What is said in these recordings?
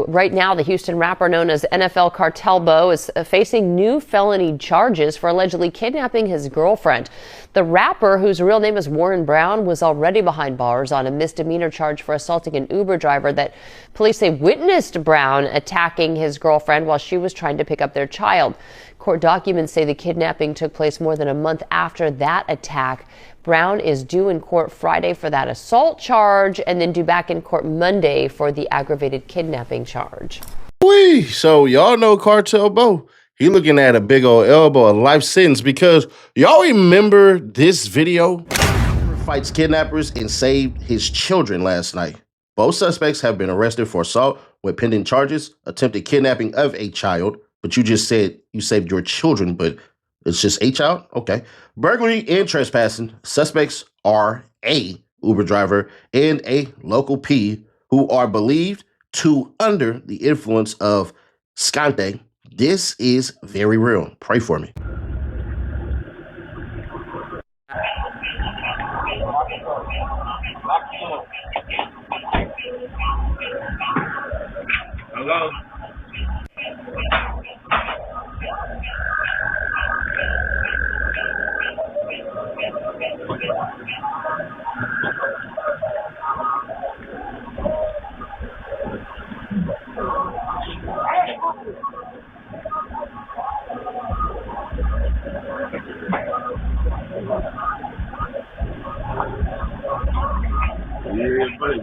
Right now, the Houston rapper known as NFL Cartel Bo is facing new felony charges for allegedly kidnapping his girlfriend. The rapper, whose real name is Warren Brown, was already behind bars on a misdemeanor charge for assaulting an Uber driver that police say witnessed Brown attacking his girlfriend while she was trying to pick up their child. Court documents say the kidnapping took place more than a month after that attack. Brown is due in court Friday for that assault charge and then due back in court Monday for the aggravated kidnapping charge. So y'all know Cartel Bo. He looking at a big old elbow, a life sentence, because y'all remember this video? Fights kidnappers and saved his children last night. Both suspects have been arrested for assault with pending charges, attempted kidnapping of a child, but you just said you saved your children, but it's just a child? Okay. Burglary and trespassing. Suspects are a Uber driver and a local P who are believed to under the influence of skante. This is very real. Pray for me. Hello? Yeah, buddy.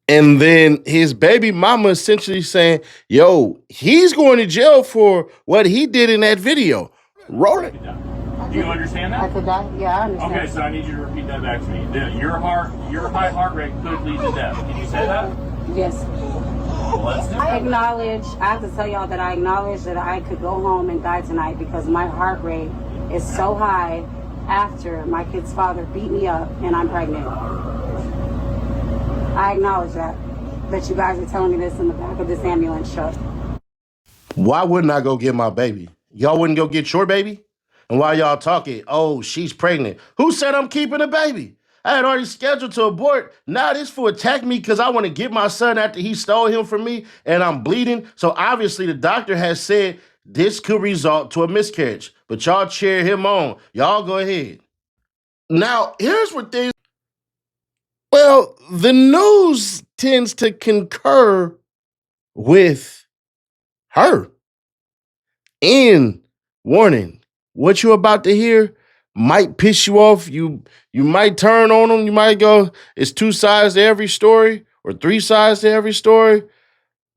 And then his baby mama essentially saying, yo, he's going to jail for what he did in that video. Roll it. Do you understand that? I could die? Yeah, I understand. Okay, so I need you to repeat that back to me. Your high heart rate could lead to death. Can you say that? Yes. Well, let's do it. I have to tell y'all that I acknowledge that I could go home and die tonight because my heart rate is so high after my kid's father beat me up and I'm pregnant. I acknowledge that you guys are telling me this in the back of this ambulance truck. Why wouldn't I go get my baby? Y'all wouldn't go get your baby? And while y'all talking, oh, she's pregnant. Who said I'm keeping a baby? I had already scheduled to abort. Now this fool attacked me because I want to get my son after he stole him from me and I'm bleeding. So obviously the doctor has said this could result to a miscarriage. But y'all cheer him on. Y'all go ahead. Now, here's what things... Well, the news tends to concur with her. And warning, what you're about to hear might piss you off. You might turn on them. You might go, it's two sides to every story or three sides to every story.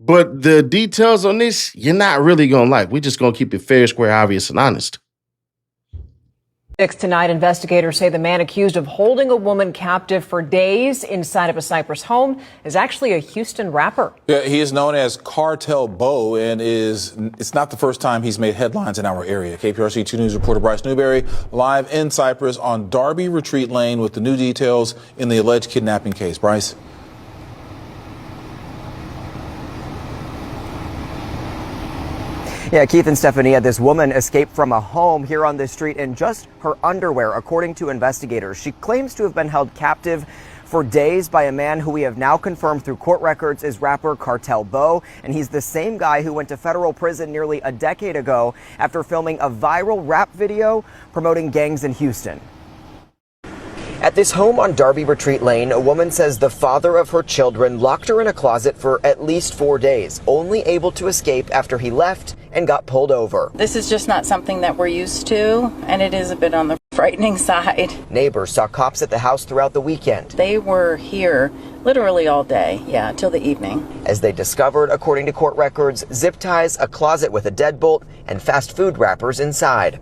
But the details on this, you're not really going to like. We're just going to keep it fair, square, obvious, and honest. Tonight, investigators say the man accused of holding a woman captive for days inside of a Cypress home is actually a Houston rapper. Yeah, he is known as Cartel Bo, and it's not the first time he's made headlines in our area. KPRC 2 News reporter Bryce Newberry live in Cypress on Darby Retreat Lane with the new details in the alleged kidnapping case. Bryce. Yeah, Keith and Stephanie, this woman escaped from a home here on this street in just her underwear, according to investigators. She claims to have been held captive for days by a man who we have now confirmed through court records is rapper Cartel Bo, and he's the same guy who went to federal prison nearly a decade ago after filming a viral rap video promoting gangs in Houston. At this home on Darby Retreat Lane, a woman says the father of her children locked her in a closet for at least 4 days, only able to escape after he left and got pulled over. This is just not something that we're used to, and it is a bit on the frightening side. Neighbors saw cops at the house throughout the weekend. They were here literally all day, till the evening. As they discovered, according to court records, zip ties, a closet with a deadbolt, and fast food wrappers inside.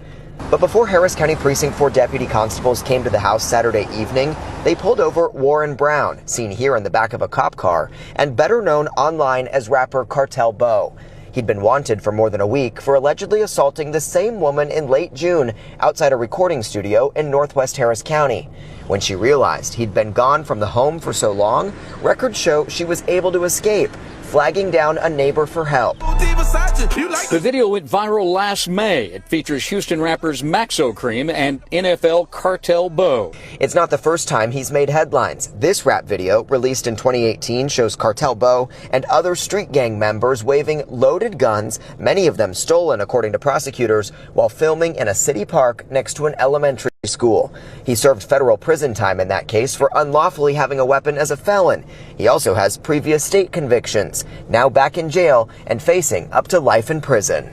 But before Harris County Precinct 4 deputy constables came to the house Saturday evening, they pulled over Warren Brown, seen here in the back of a cop car, and better known online as rapper Cartel Bo. He'd been wanted for more than a week for allegedly assaulting the same woman in late June outside a recording studio in northwest Harris County. When she realized he'd been gone from the home for so long, records show she was able to escape, flagging down a neighbor for help. The video went viral last May. It features Houston rappers Maxo Cream and NFL Cartel Bo. It's not the first time he's made headlines. This rap video, released in 2018, shows Cartel Bo and other street gang members waving loaded guns, many of them stolen according to prosecutors, while filming in a city park next to an elementary school. He served federal prison time in that case for unlawfully having a weapon as a felon. He also has previous state convictions, now back in jail and facing up to life in prison.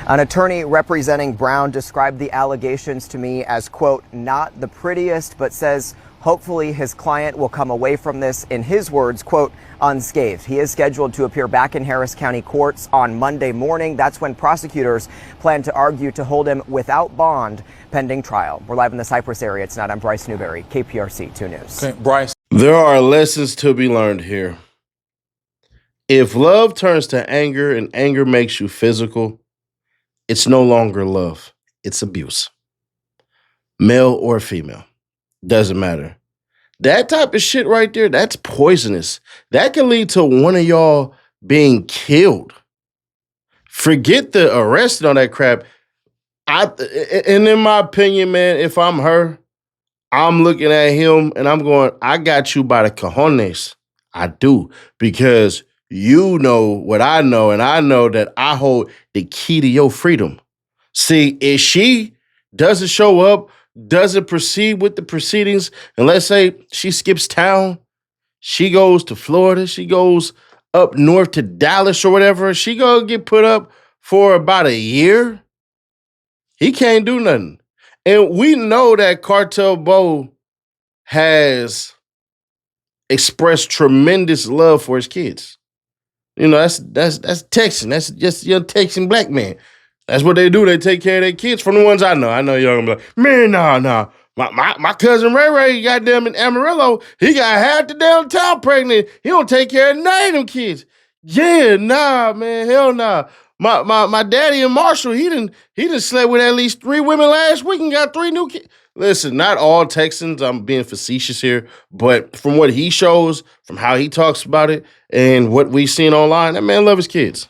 An attorney representing Brown described the allegations to me as, quote, not the prettiest, but says hopefully his client will come away from this, in his words, quote, unscathed. He is scheduled to appear back in Harris County courts on Monday morning. That's when prosecutors plan to argue to hold him without bond pending trial. We're live in the Cypress area tonight. I'm Bryce Newberry, KPRC 2 News. Okay, Bryce. There are lessons to be learned here. If love turns to anger and anger makes you physical, it's no longer love. It's abuse. Male or female. Doesn't matter. That type of shit right there, that's poisonous. That can lead to one of y'all being killed. Forget the arrest and all that crap. And in my opinion, man, if I'm her, I'm looking at him and I'm going, I got you by the cojones. I do. Because you know what I know, and I know that I hold the key to your freedom. See, if she doesn't show up, doesn't proceed with the proceedings, and let's say she skips town, she goes to Florida, she goes up north to Dallas or whatever, she gonna get put up for about a year, he can't do nothing. And we know that Cartel Bo has expressed tremendous love for his kids. You know, that's Texan. That's just your Texan black man. That's what they do. They take care of their kids. From the ones I know. I know y'all gonna be like, man, nah. My cousin Ray, goddamn in Amarillo, he got half the damn town pregnant. He don't take care of none of them kids. Yeah, nah, man, hell nah. My daddy in Marshall, he done slept with at least 3 women last week and got 3 new kids. Listen, not all Texans, I'm being facetious here, but from what he shows, from how he talks about it, and what we've seen online, that man loves his kids.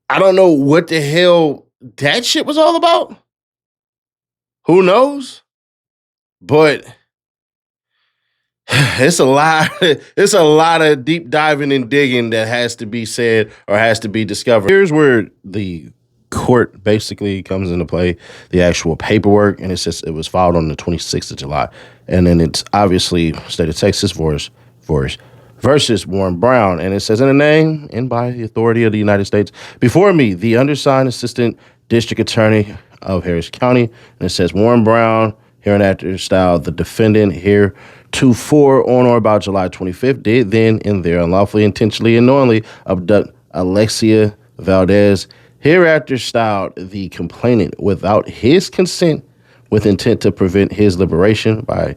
I don't know what the hell that shit was all about. Who knows? But it's a lot of deep diving and digging that has to be said or has to be discovered. Here's where the court basically comes into play, the actual paperwork, and it says it was filed on the 26th of July. And then it's obviously state of Texas versus Warren Brown. And it says in the name and by the authority of the United States, before me, the undersigned assistant district attorney of Harris County. And it says Warren Brown, hereinafter style, the defendant here on or about July 25th, did then and there unlawfully, intentionally, and knowingly abduct Alexia Valdez, hereafter styled the complainant, without his consent, with intent to prevent his liberation by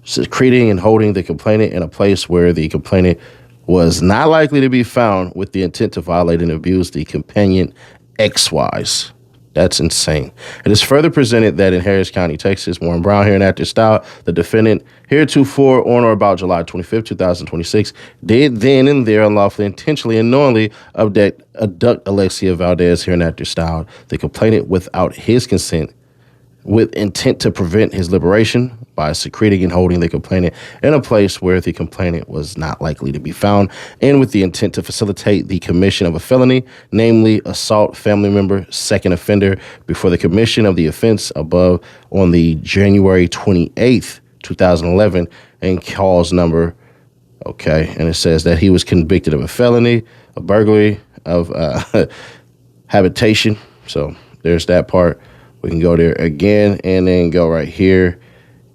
secreting and holding the complainant in a place where the complainant was not likely to be found, with the intent to violate and abuse the companion XYs. That's insane. It is further presented that in Harris County, Texas, Warren Brown, hereinafter style, the defendant, heretofore on or about July 25th, 2026, did then and there unlawfully, intentionally, and knowingly abduct Alexia Valdez, hereinafter style, the complainant, without his consent, with intent to prevent his liberation by secreting and holding the complainant in a place where the complainant was not likely to be found, and with the intent to facilitate the commission of a felony, namely assault family member, second offender, before the commission of the offense above on the January 28th, 2011, and cause number, okay, and it says that he was convicted of a felony, a burglary of habitation. So there's that part. We can go there again and then go right here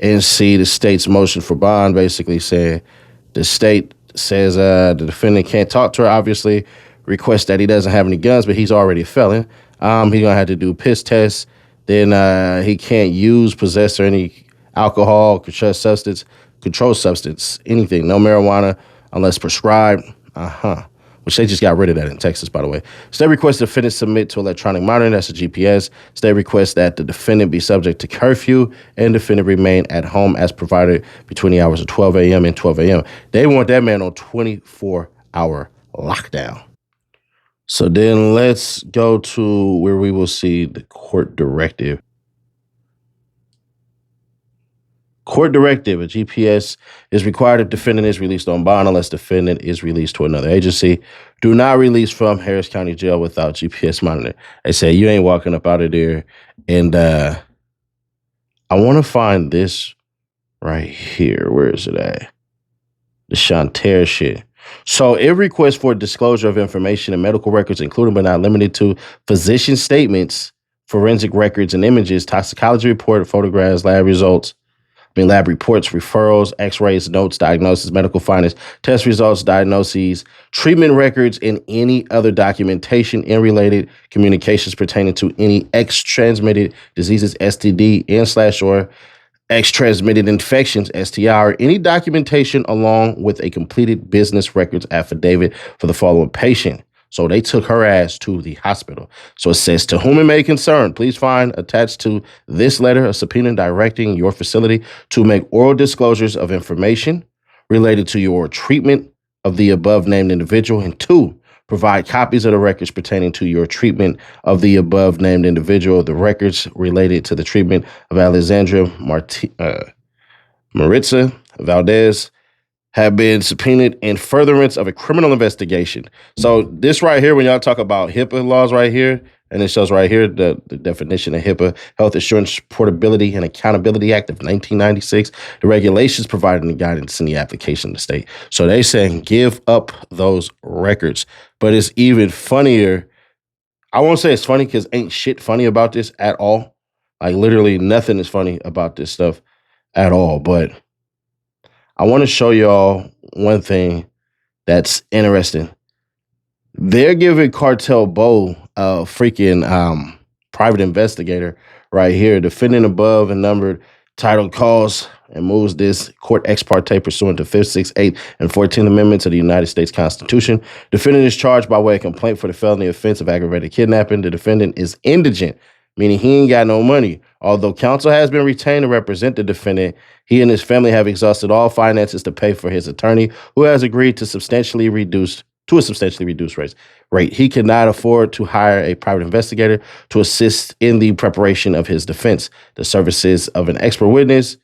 and see the state's motion for bond, basically saying the state says the defendant can't talk to her, obviously, requests that he doesn't have any guns, but he's already a felon. He's going to have to do piss tests. Then he can't use, possess, or any alcohol, controlled substance, anything, no marijuana unless prescribed. Which they just got rid of that in Texas, by the way. State requests the defendant submit to electronic monitoring, that's a GPS. State requests that the defendant be subject to curfew and defendant remain at home as provided between the hours of 12 a.m. and 12 a.m. They want that man on 24-hour lockdown. So then let's go to where we will see the court directive. Court directive, a GPS is required if defendant is released on bond unless defendant is released to another agency. Do not release from Harris County Jail without GPS monitoring. They say you ain't walking up out of there. And I want to find this right here. Where is it at? The Chanterre shit. So it requests for disclosure of information and medical records, including but not limited to physician statements, forensic records and images, toxicology report, photographs, lab results, lab reports, referrals, x-rays, notes, diagnosis, medical findings, test results, diagnoses, treatment records, and any other documentation and related communications pertaining to any X-transmitted diseases, STD, and/or X-transmitted infections, STI, or any documentation along with a completed business records affidavit for the following patient. So they took her ass to the hospital. So it says, to whom it may concern, please find attached to this letter a subpoena directing your facility to make oral disclosures of information related to your treatment of the above named individual. And 2, provide copies of the records pertaining to your treatment of the above named individual, the records related to the treatment of Alexandria Maritza Valdez have been subpoenaed in furtherance of a criminal investigation. So this right here, when y'all talk about HIPAA laws right here, and it shows right here the definition of HIPAA, Health Insurance Portability and Accountability Act of 1996, the regulations providing the guidance in the application of the state. So they saying give up those records. But it's even funnier. I won't say it's funny because ain't shit funny about this at all. Like literally nothing is funny about this stuff at all. But I want to show y'all one thing that's interesting. They're giving Cartel Bo a freaking private investigator right here. Defendant above and numbered title calls and moves this court ex parte pursuant to 5th, 6th, 8th, and 14th Amendments of the United States Constitution. Defendant is charged by way of complaint for the felony offense of aggravated kidnapping. The defendant is indigent, meaning he ain't got no money. Although counsel has been retained to represent the defendant, he and his family have exhausted all finances to pay for his attorney, who has agreed to a substantially reduced rate. He cannot afford to hire a private investigator to assist in the preparation of his defense. The services of an expert witness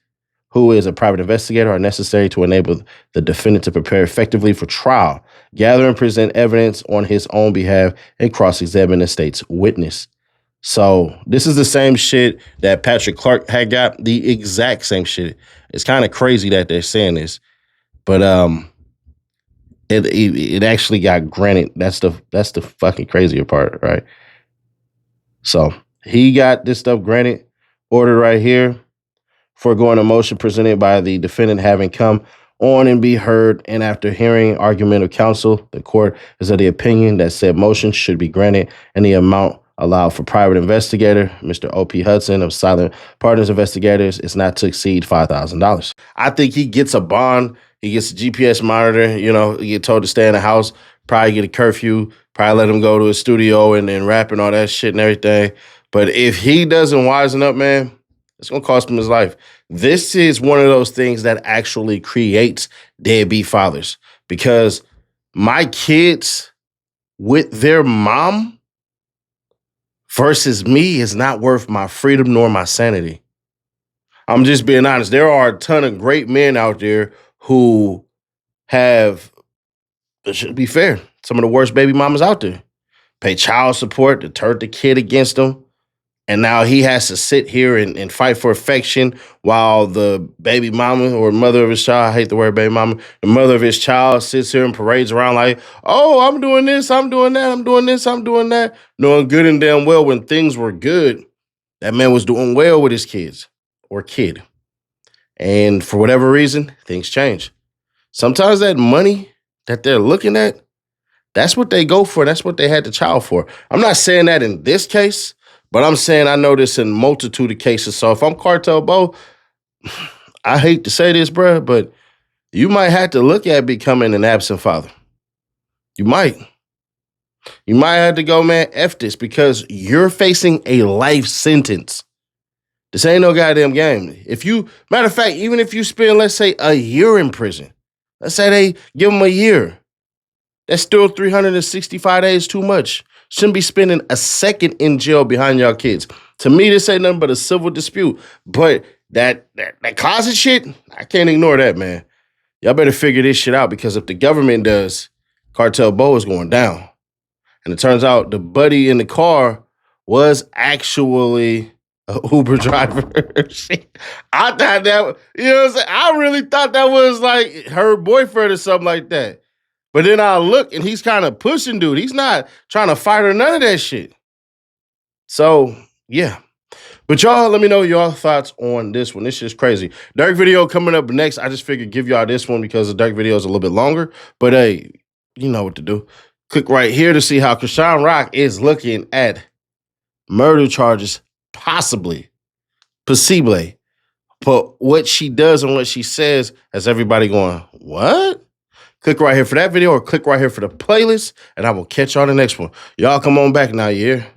who is a private investigator are necessary to enable the defendant to prepare effectively for trial, gather and present evidence on his own behalf, and cross-examine the state's witness. So this is the same shit that Patrick Clark had got, the exact same shit. It's kind of crazy that they're saying this, but it actually got granted. That's the fucking crazier part, right? So he got this stuff granted, ordered right here, foregoing a motion presented by the defendant having come on and be heard, and after hearing argument of counsel, the court is of the opinion that said motion should be granted and the amount allowed for private investigator, Mr. O.P. Hudson of Silent Partners Investigators, is not to exceed $5,000. I think he gets a bond, he gets a GPS monitor, he get told to stay in the house, probably get a curfew, probably let him go to a studio and rap and all that shit and everything. But if he doesn't wisen up, man, it's going to cost him his life. This is one of those things that actually creates deadbeat fathers, because my kids with their mom versus me is not worth my freedom nor my sanity. I'm just being honest. There are a ton of great men out there who have, it should be fair, some of the worst baby mamas out there. Pay child support to turn the kid against them. And now he has to sit here and fight for affection while the baby mama or mother of his child, I hate the word baby mama, the mother of his child sits here and parades around like, oh, I'm doing this, I'm doing that, I'm doing this, I'm doing that. Knowing good and damn well when things were good, that man was doing well with his kids or kid. And for whatever reason, things change. Sometimes that money that they're looking at, that's what they go for. That's what they had the child for. I'm not saying that in this case, but I'm saying I know this in multitude of cases. So if I'm Cartel Bo, I hate to say this, bro, but you might have to look at becoming an absent father. You might. You might have to go, man, F this, because you're facing a life sentence. This ain't no goddamn game. Matter of fact, even if you spend, let's say, a year in prison, let's say they give them a year, that's still 365 days too much. Shouldn't be spending a second in jail behind y'all kids. To me, this ain't nothing but a civil dispute. But that closet shit, I can't ignore that, man. Y'all better figure this shit out, because if the government does, Cartel Bo is going down. And it turns out the buddy in the car was actually an Uber driver. I thought that, you know what I'm saying? I really thought that was like her boyfriend or something like that. But then I look and he's kind of pushing dude. He's not trying to fight or none of that shit. So, yeah. But y'all, let me know your thoughts on this one. This is crazy. Dark video coming up next. I just figured give y'all this one because the dark video is a little bit longer. But hey, you know what to do. Click right here to see how Krishan Rock is looking at murder charges, possibly. But what she does and what she says has everybody going, what? Click right here for that video or click right here for the playlist, and I will catch you on the next one. Y'all come on back now, yeah?